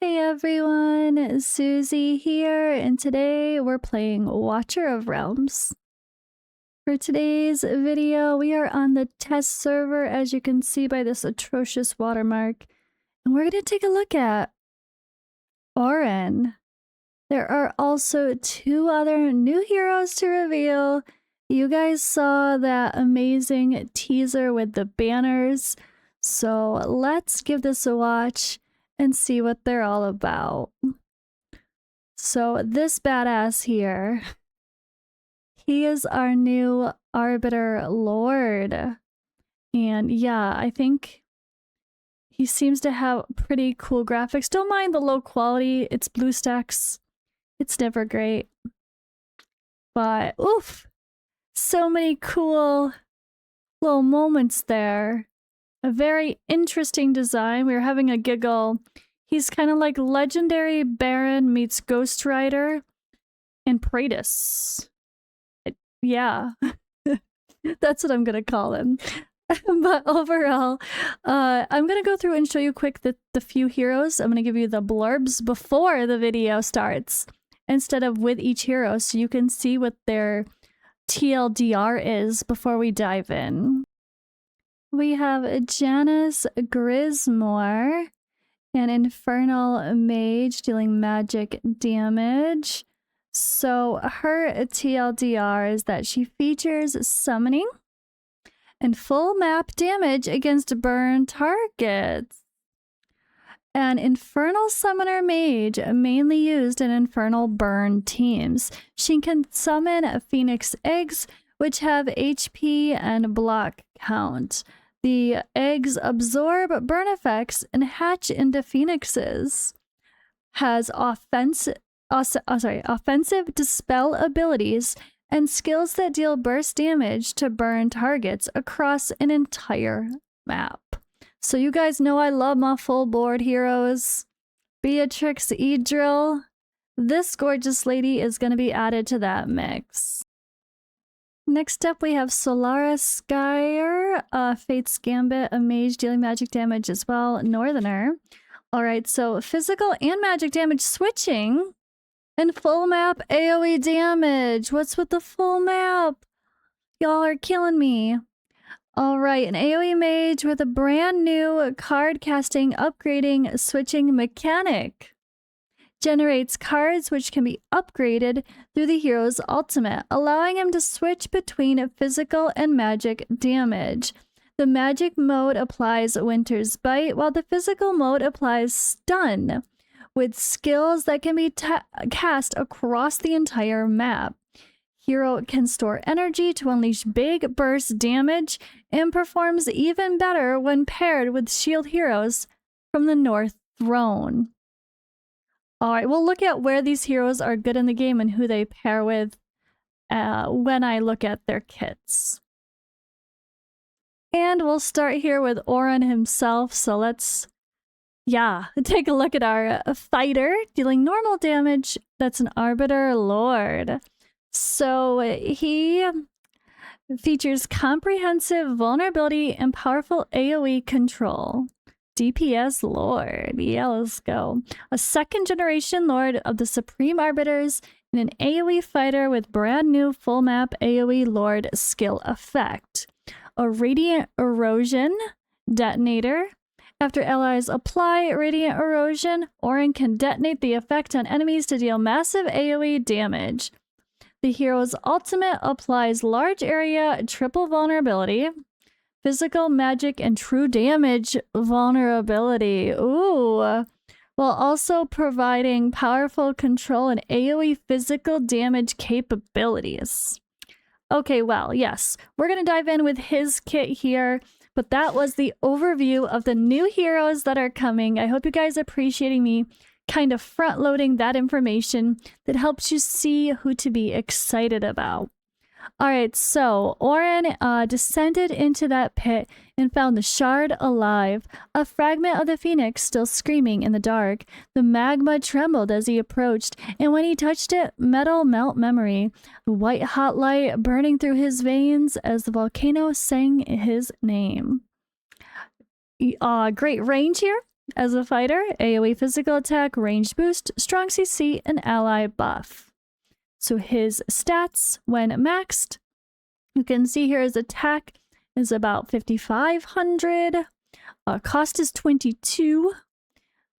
Hey everyone, Suzi here, and today we're playing Watcher of Realms. For today's video, we are on the test server, as you can see by this atrocious watermark, and we're going to take a look at Oren. There are also two other new heroes to reveal. You guys saw that amazing teaser with the banners, so let's give this a watch and see what they're all about. So this badass here, he is our new Arbiter Lord. And yeah, I think he seems to have pretty cool graphics. Don't mind the low quality, it's BlueStacks. It's never great. But oof, so many cool little moments there. A very interesting design. We were having a giggle. He's kind of like Legendary Baron meets Ghost Rider and Praetus. Yeah, that's what I'm gonna call him. But overall, I'm gonna go through and show you quick the few heroes. I'm gonna give you the blurbs before the video starts instead of with each hero, so you can see what their TLDR is before we dive in. We have Janus Grismore, an infernal mage dealing magic damage. So her TLDR is that she features summoning and full map damage against burn targets. An infernal summoner mage mainly used in infernal burn teams. She can summon phoenix eggs, which have HP and block count. The eggs absorb burn effects and hatch into phoenixes. Has offensive dispel abilities and skills that deal burst damage to burn targets across an entire map. So you guys know I love my full board heroes. Beatrix Edril. This gorgeous lady is going to be added to that mix. Next up, we have Solaris Skyre, Fate's Gambit, a mage dealing magic damage as well, Northerner. Alright, so physical and magic damage switching, and full map AoE damage. What's with the full map? Y'all are killing me. Alright, an AoE mage with a brand new card casting, upgrading, switching mechanic. Generates cards which can be upgraded through the hero's ultimate, allowing him to switch between physical and magic damage. The magic mode applies Winter's Bite, while the physical mode applies Stun, with skills that can be cast across the entire map. Hero can store energy to unleash big burst damage and performs even better when paired with shield heroes from the North Throne. Alright, we'll look at where these heroes are good in the game and who they pair with when I look at their kits. And we'll start here with Oren himself, so let's, take a look at our fighter, dealing normal damage. That's an Arbiter Lord. So he features comprehensive vulnerability and powerful AoE control. DPS Lord. Yeah, let's go. A second generation Lord of the Supreme Arbiters and an AoE fighter with brand new full map AoE Lord skill effect. A Radiant Erosion detonator. After allies apply Radiant Erosion, Oren can detonate the effect on enemies to deal massive AoE damage. The hero's ultimate applies large area triple vulnerability, physical, magic, and true damage vulnerability. Ooh. While also providing powerful control and AoE physical damage capabilities. Okay, well, yes. We're going to dive in with his kit here, but that was the overview of the new heroes that are coming. I hope you guys are appreciating me kind of front-loading that information that helps you see who to be excited about. Alright, so Oren descended into that pit and found the shard alive, a fragment of the phoenix still screaming in the dark. The magma trembled as he approached, and when he touched it, metal melt memory. The white hot light burning through his veins as the volcano sang his name. Great range here. As a fighter, AoE physical attack, range boost, strong CC, and ally buff. So his stats, when maxed, you can see here his attack is about 5,500. Cost is 22.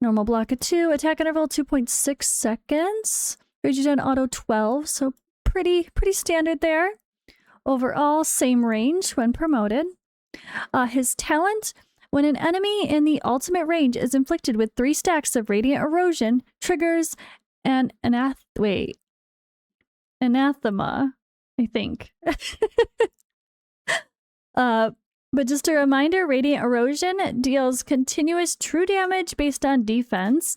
Normal block of 2. Attack interval 2.6 seconds. Regen auto 12, so pretty standard there. Overall, same range when promoted. His talent, when an enemy in the ultimate range is inflicted with 3 stacks of radiant erosion, triggers an anathema, I think. But just a reminder, radiant erosion deals continuous true damage based on defense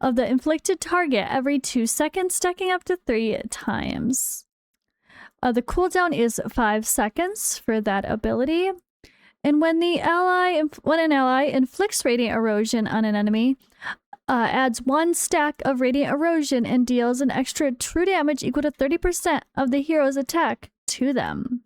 of the inflicted target every 2 seconds, stacking up to 3 times. The cooldown is 5 seconds for that ability. And when an ally inflicts radiant erosion on an enemy, adds 1 stack of radiant erosion and deals an extra true damage equal to 30% of the hero's attack to them.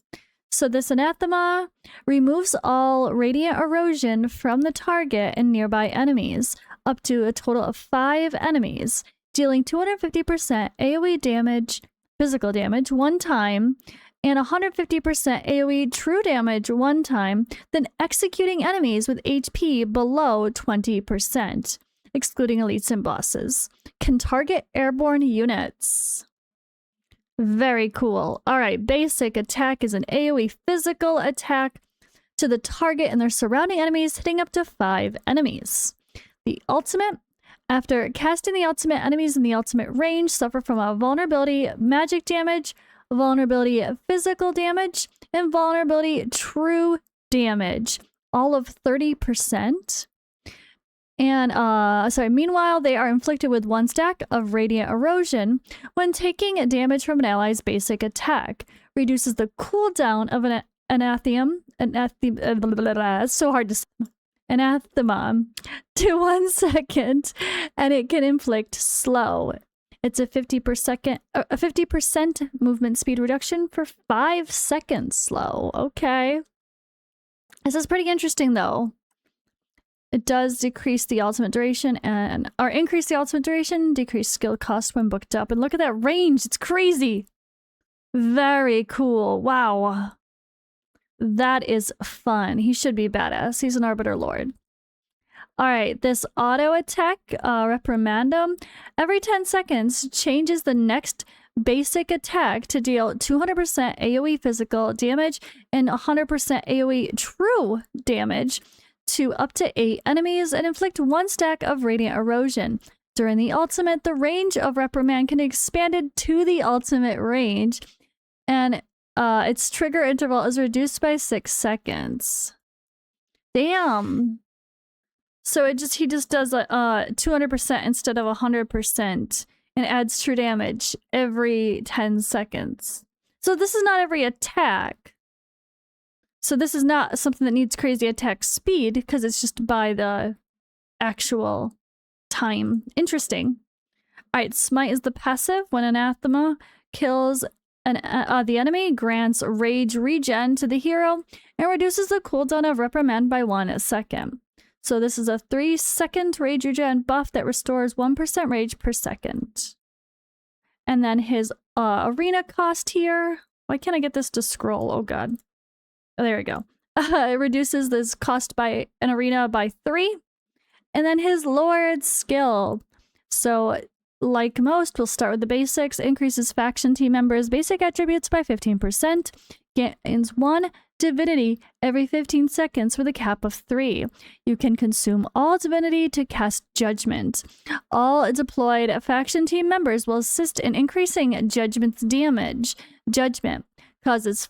So this anathema removes all radiant erosion from the target and nearby enemies, up to a total of 5 enemies, dealing 250% AoE damage, physical damage, 1 time, and 150% AoE true damage 1 time, then executing enemies with HP below 20%, excluding elites and bosses. Can target airborne units. Very cool. All right, basic attack is an AoE physical attack to the target and their surrounding enemies, hitting up to 5 enemies. The ultimate, after casting the ultimate, enemies in the ultimate range suffer from a vulnerability magic damage, vulnerability physical damage, and vulnerability true damage, all of 30%. And, meanwhile, they are inflicted with 1 stack of radiant erosion when taking damage from an ally's basic attack. Reduces the cooldown of an anathema to 1 second, and it can inflict slow. It's a 50% movement speed reduction for 5 seconds slow. Okay. This is pretty interesting, though. It does decrease the ultimate duration increase the ultimate duration, decrease skill cost when booked up. And look at that range. It's crazy. Very cool. Wow. That is fun. He should be badass. He's an Arbiter Lord. All right. This auto attack, Reprimandum, every 10 seconds changes the next basic attack to deal 200% AoE physical damage and 100% AoE true damage to up to 8 enemies and inflict 1 stack of radiant erosion. During the ultimate, the range of Reprimand can be expanded to the ultimate range, and its trigger interval is reduced by 6 seconds. Damn. So he just does 200% instead of 100% and adds true damage every 10 seconds. So this is not every attack. So this is not something that needs crazy attack speed because it's just by the actual time. Interesting. All right, Smite is the passive. When Anathema kills the enemy, grants rage regen to the hero and reduces the cooldown of Reprimand by 1 second. So this is a 3-second rage regen buff that restores 1% rage per second. And then his arena cost here. Why can't I get this to scroll? Oh god. Oh, there we go. It reduces this cost by an arena by 3. And then his Lord skill. So, like most, we'll start with the basics. Increases faction team members' basic attributes by 15%. Gains 1 divinity every 15 seconds with a cap of 3. You can consume all divinity to cast judgment. All deployed faction team members will assist in increasing judgment's damage. Judgment causes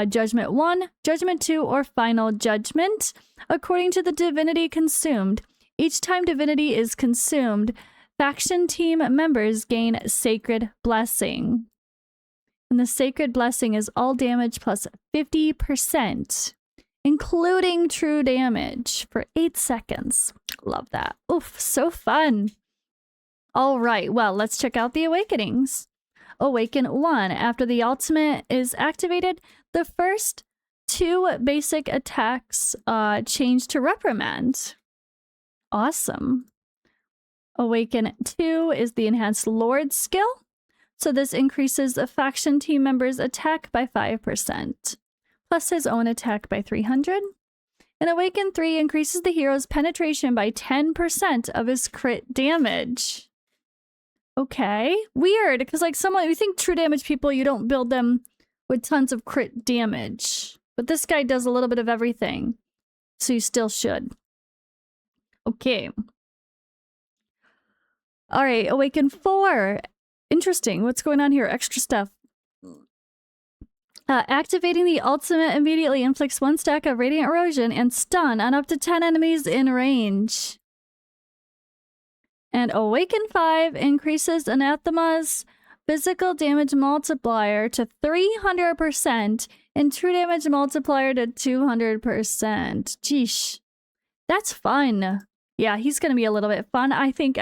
Judgment 1, Judgment 2, or Final Judgment, according to the divinity consumed. Each time divinity is consumed, faction team members gain Sacred Blessing. And the Sacred Blessing is all damage plus 50%, including true damage for 8 seconds. Love that. Oof, so fun. All right, well, let's check out the awakenings. Awaken 1. After the ultimate is activated, the first 2 basic attacks change to Reprimand. Awesome. Awaken 2 is the enhanced Lord skill. So this increases a faction team member's attack by 5%, plus his own attack by 300. And Awaken 3 increases the hero's penetration by 10% of his crit damage. Okay, weird, because like you think true damage people, you don't build them with tons of crit damage. But this guy does a little bit of everything, so you still should. Okay. All right, Awaken 4. Interesting. What's going on here? Extra stuff. Activating the ultimate immediately inflicts 1 stack of radiant erosion and stun on up to 10 enemies in range. And Awaken 5 increases Anathema's physical damage multiplier to 300% and true damage multiplier to 200%. Jeesh. That's fun. Yeah, he's going to be a little bit fun, I think.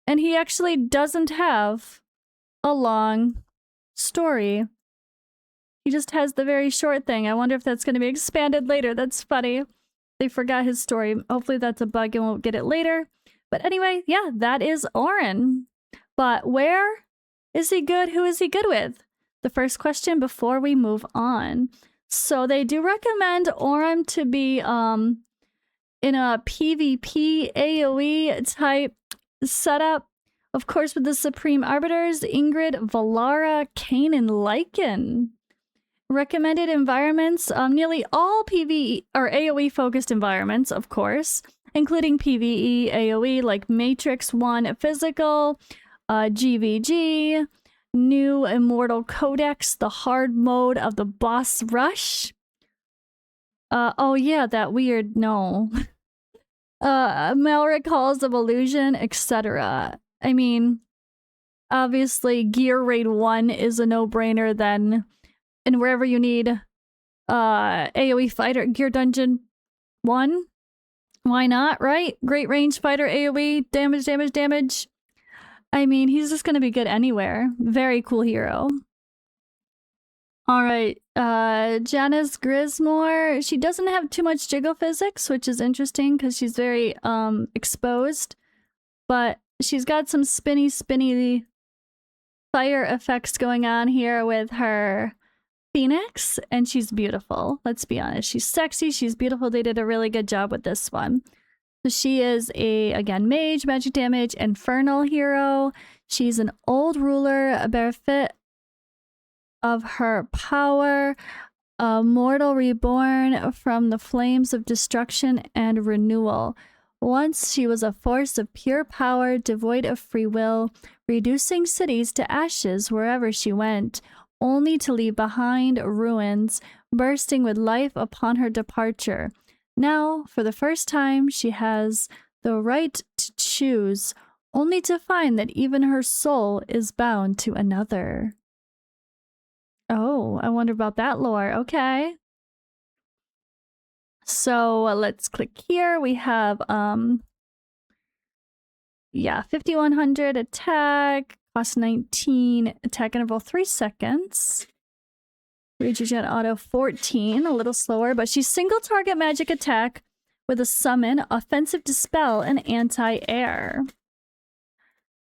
And he actually doesn't have a long story. He just has the very short thing. I wonder if that's going to be expanded later. That's funny. They forgot his story. Hopefully that's a bug and we'll get it later. But anyway, yeah, that is Oren. But where is he good? Who is he good with? The first question before we move on. So they do recommend Oren to be in a PvP AoE type setup. Of course, with the Supreme Arbiters, Ingrid, Valara, Kain, and Lycan. Recommended environments, nearly all PvE or AoE focused environments, of course, including PvE, AoE like Matrix 1 Physical, GVG, New Immortal Codex, the hard mode of the boss rush. Oh yeah, that weird, no. Melric Halls of Illusion, etc. I mean, obviously Gear Raid 1 is a no-brainer then. And wherever you need AoE fighter, Gear Dungeon 1, why not, right? Great range fighter AoE, damage. I mean, he's just gonna be good anywhere. Very cool hero. Alright, Janus Grismore. She doesn't have too much jiggle physics, which is interesting because she's very exposed. But she's got some spinny fire effects going on here with her Phoenix, and she's beautiful. Let's be honest. She's sexy, she's beautiful. They did a really good job with this one. So she is again, mage, magic damage, infernal hero. She's an old ruler, a benefit of her power, a mortal reborn from the flames of destruction and renewal. Once she was a force of pure power, devoid of free will, reducing cities to ashes wherever she went, only to leave behind ruins, bursting with life upon her departure. Now, for the first time, she has the right to choose, only to find that even her soul is bound to another. Oh, I wonder about that lore. Okay. So let's click here. We have, 5100 attack, cost 19, attack interval 3 seconds. Regen auto 14, a little slower, but she's single target magic attack with a summon, offensive dispel, and anti-air.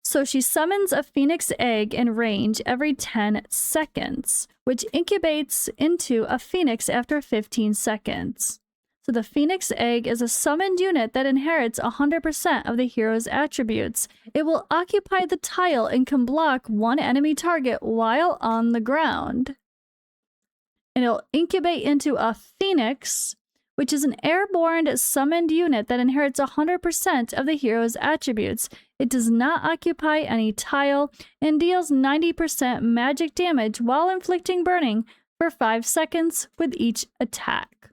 So she summons a phoenix egg in range every 10 seconds, which incubates into a phoenix after 15 seconds. So the phoenix egg is a summoned unit that inherits 100% of the hero's attributes. It will occupy the tile and can block one enemy target while on the ground. And it'll incubate into a phoenix, which is an airborne summoned unit that inherits 100% of the hero's attributes. It does not occupy any tile and deals 90% magic damage while inflicting burning for 5 seconds with each attack.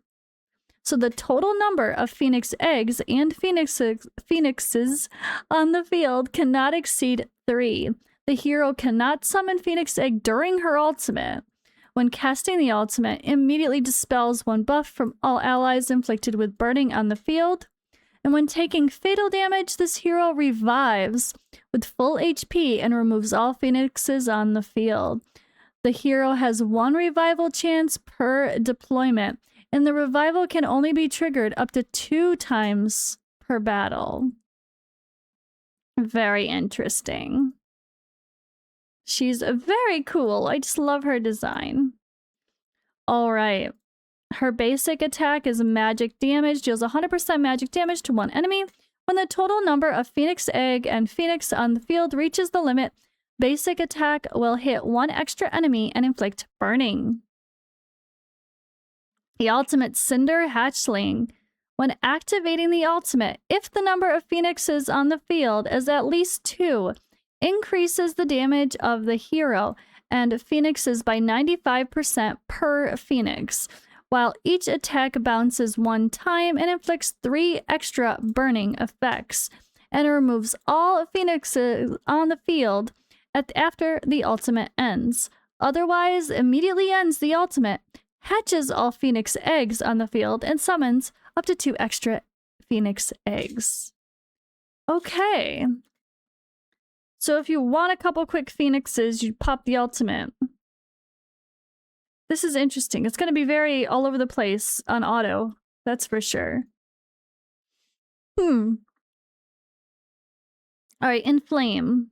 So the total number of phoenix eggs and phoenixes on the field cannot exceed 3. The hero cannot summon phoenix egg during her ultimate. When casting the ultimate, immediately dispels 1 buff from all allies inflicted with burning on the field. And when taking fatal damage, this hero revives with full HP and removes all phoenixes on the field. The hero has 1 revival chance per deployment, and the revival can only be triggered up to 2 times per battle. Very interesting. She's very cool. I just love her design. All right. Her basic attack is magic damage, deals 100% magic damage to one enemy. When the total number of Phoenix Egg and Phoenix on the field reaches the limit, basic attack will hit one extra enemy and inflict burning. The ultimate Cinder Hatchling. When activating the ultimate, if the number of Phoenixes on the field is at least 2, increases the damage of the hero and Phoenixes by 95% per Phoenix, while each attack bounces 1 time and inflicts 3 extra burning effects, and removes all Phoenixes on the field after the ultimate ends. Otherwise, immediately ends the ultimate, hatches all Phoenix eggs on the field, and summons up to 2 extra Phoenix eggs. Okay. So if you want a couple quick Phoenixes, you pop the ultimate. This is interesting. It's going to be very all over the place on auto. That's for sure. All right, Inflame.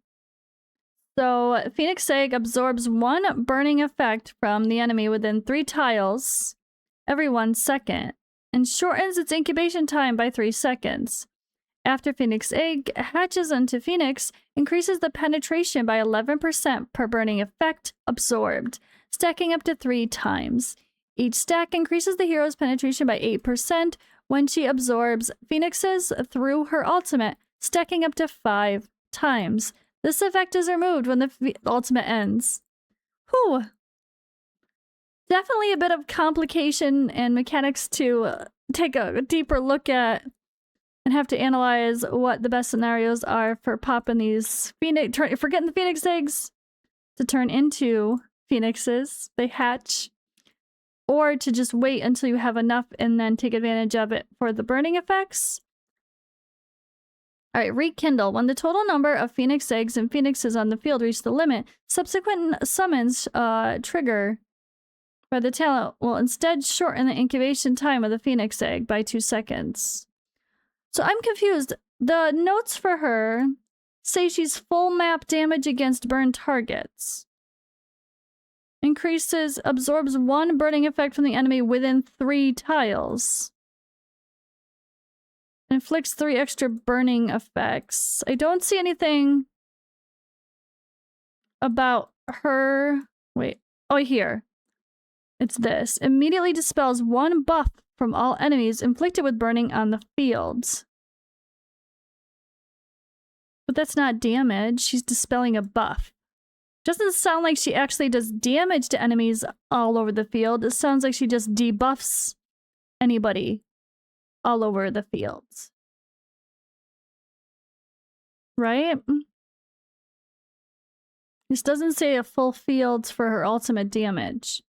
So Phoenix Egg absorbs 1 burning effect from the enemy within 3 tiles every 1 second, and shortens its incubation time by 3 seconds. After Phoenix Egg hatches into Phoenix, increases the penetration by 11% per burning effect absorbed, stacking up to 3 times. Each stack increases the hero's penetration by 8% when she absorbs Phoenixes through her ultimate, stacking up to 5 times. This effect is removed when the ultimate ends. Whew. Definitely a bit of complication and mechanics to take a deeper look at and have to analyze what the best scenarios are for popping these for getting the Phoenix eggs to turn into Phoenixes. They hatch. Or to just wait until you have enough and then take advantage of it for the burning effects. Alright, Rekindle. When the total number of Phoenix eggs and Phoenixes on the field reach the limit, subsequent summons trigger by the talent will instead shorten the incubation time of the Phoenix egg by 2 seconds. So I'm confused. The notes for her say she's full map damage against burned targets. Absorbs 1 burning effect from the enemy within 3 tiles. Inflicts 3 extra burning effects. I don't see anything about her. Wait. Oh, here. It's this. Immediately dispels 1 buff from all enemies inflicted with burning on the field. But that's not damage. She's dispelling a buff. Doesn't sound like she actually does damage to enemies all over the field. It sounds like she just debuffs anybody all over the field. Right? This doesn't say a full field for her ultimate damage.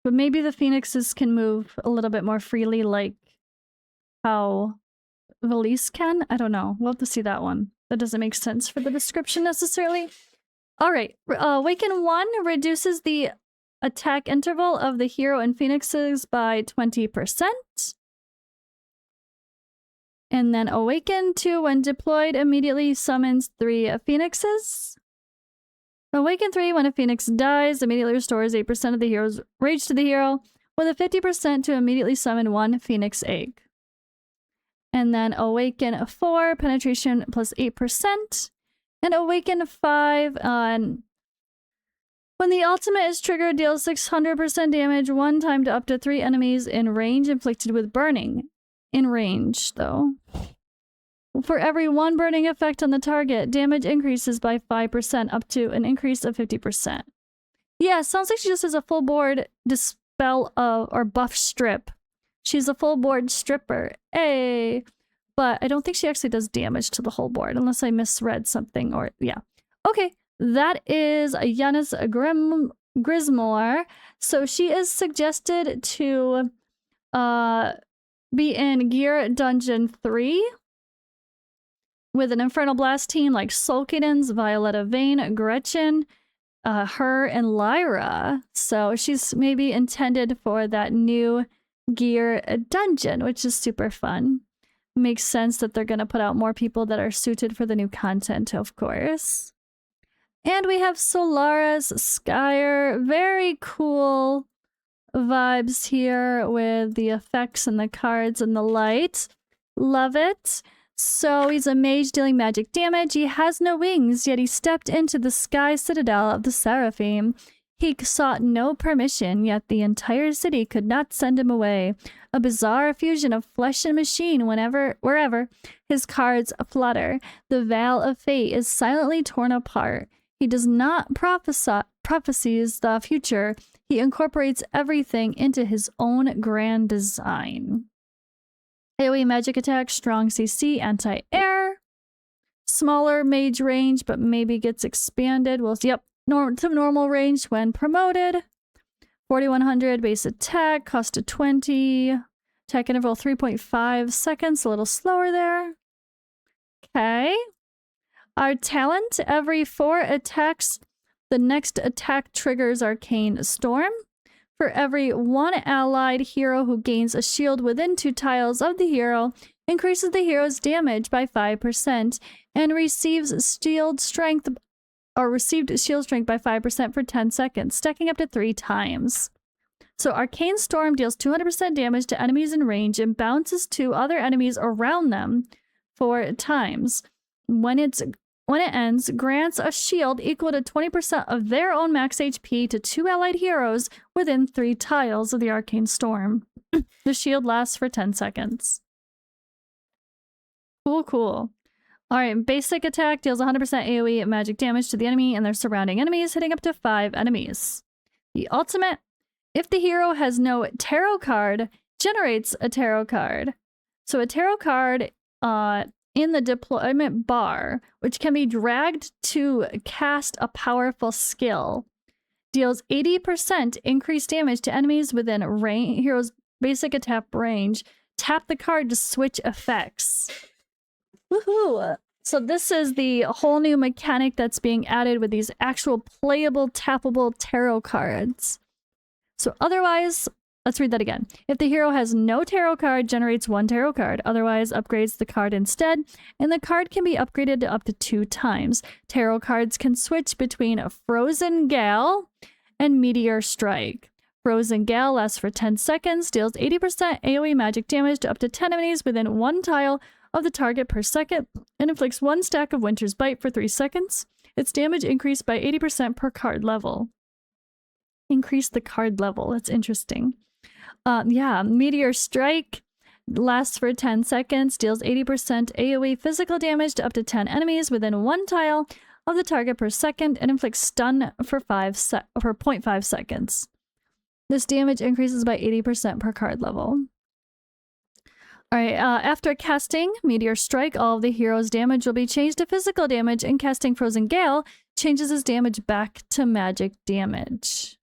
But maybe the Phoenixes can move a little bit more freely like how Valise can? I don't know. We'll have to see that one. That doesn't make sense for the description necessarily. Alright, Awaken 1 reduces the attack interval of the hero and Phoenixes by 20%. And then Awaken 2, when deployed, immediately summons 3 Phoenixes. Awaken 3, when a Phoenix dies, immediately restores 8% of the hero's rage to the hero, with a 50% to immediately summon 1 Phoenix egg. And then Awaken 4, penetration plus 8%. And Awaken 5, when the ultimate is triggered, deals 600% damage 1 time to up to 3 enemies in range inflicted with burning. In range, though. For every 1 burning effect on the target, damage increases by 5% up to an increase of 50%. Yeah, sounds like she just has a full board dispel or buff strip. She's a full board stripper. Hey! But I don't think she actually does damage to the whole board, unless I misread something or, yeah. Okay, that is Janus Grismore. So she is suggested to be in Gear Dungeon 3 with an Infernal Blast team like Sulkadens, Violetta Vane, Gretchen, her, and Lyra. So she's maybe intended for that new Gear Dungeon, which is super fun. Makes sense that they're going to put out more people that are suited for the new content, of course. And we have Solaris Skyre. Very cool vibes here with the effects and the cards and the light. Love it. So he's a mage dealing magic damage. He has no wings, yet he stepped into the sky citadel of the Seraphim. He sought no permission, yet the entire city could not send him away. A bizarre fusion of flesh and machine wherever his cards flutter. The veil of fate is silently torn apart. He does not prophesies the future. He incorporates everything into his own grand design. AoE magic attack, strong CC, anti-air. Smaller mage range, but maybe gets expanded. Well, yep. To normal range when promoted. 4100 base attack, cost of 20. Attack interval 3.5 seconds, a little slower there. Okay. Our talent, every 4 attacks, the next attack triggers Arcane Storm. For every 1 allied hero who gains a shield within 2 tiles of the hero, increases the hero's damage by 5% and receives shield strength received shield strength by 5% for 10 seconds, stacking up to 3 times. So Arcane Storm deals 200% damage to enemies in range and bounces to other enemies around them 4 times. When it ends, grants a shield equal to 20% of their own max HP to 2 allied heroes within 3 tiles of the Arcane Storm. The shield lasts for 10 seconds. Cool. Alright, basic attack deals 100% AoE magic damage to the enemy and their surrounding enemies, hitting up to 5 enemies. The ultimate, if the hero has no tarot card, generates a tarot card. So a tarot card in the deployment bar, which can be dragged to cast a powerful skill, deals 80% increased damage to enemies within hero's basic attack range. Tap the card to switch effects. Woohoo! So this is the whole new mechanic that's being added with these actual playable, tappable tarot cards. So otherwise, let's read that again. If the hero has no tarot card, generates 1 tarot card. Otherwise, upgrades the card instead, and the card can be upgraded to up to 2 times. Tarot cards can switch between a Frozen Gale and Meteor Strike. Frozen Gale lasts for 10 seconds, deals 80% AoE magic damage to up to 10 enemies within 1 tile of the target per second, and inflicts 1 stack of Winter's Bite for 3 seconds. Its damage increased by 80% per card level. Increase the card level. That's interesting. Yeah, Meteor Strike lasts for 10 seconds, deals 80% AoE physical damage to up to 10 enemies within 1 tile of the target per second, and inflicts stun for 0.5 seconds. This damage increases by 80% per card level. Alright, after casting Meteor Strike, all of the hero's damage will be changed to physical damage, and casting Frozen Gale changes his damage back to magic damage.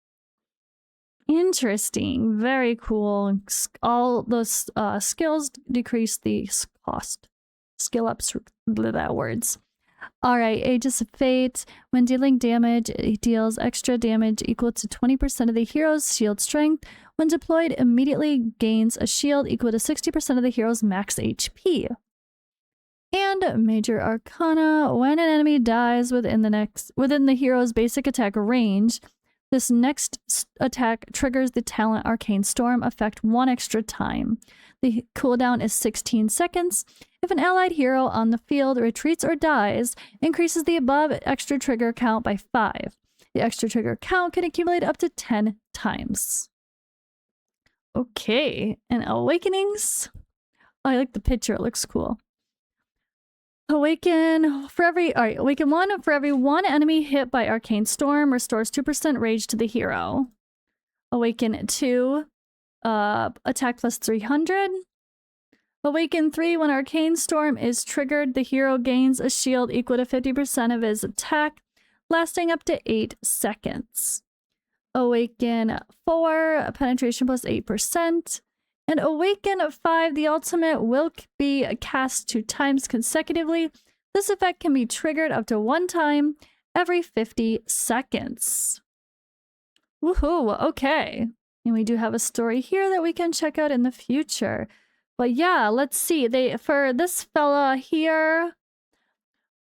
Interesting. Very cool. All those skills decrease the cost. Skill ups, that words. Alright, Aegis of Fate. When dealing damage, it deals extra damage equal to 20% of the hero's shield strength. When deployed, immediately gains a shield equal to 60% of the hero's max HP. And Major Arcana. When an enemy dies within the hero's basic attack range, this next attack triggers the talent Arcane Storm effect 1 extra time. The cooldown is 16 seconds. If an allied hero on the field retreats or dies, increases the above extra trigger count by 5. The extra trigger count can accumulate up to 10 times. Okay, and Awakenings. Oh, I like the picture, it looks cool. Awaken 1 for every 1 enemy hit by Arcane Storm, restores 2% rage to the hero. Awaken 2, attack plus 300. Awaken 3, when Arcane Storm is triggered, the hero gains a shield equal to 50% of his attack, lasting up to 8 seconds. Awaken 4, penetration plus 8%. And Awaken 5, the ultimate will be cast 2 times consecutively. This effect can be triggered up to 1 time every 50 seconds. Woohoo, okay. And we do have a story here that we can check out in the future. But yeah, let's see. For this fella here,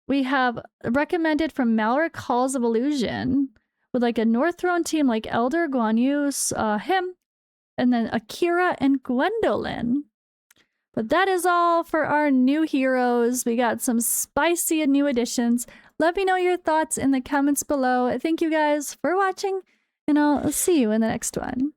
we have recommended from Malric Halls of Illusion with like a North Throne team like Elder, Guan Yu, him, and then Akira and Gwendolyn. But that is all for our new heroes. We got some spicy new additions. Let me know your thoughts in the comments below. Thank you guys for watching, and I'll see you in the next one.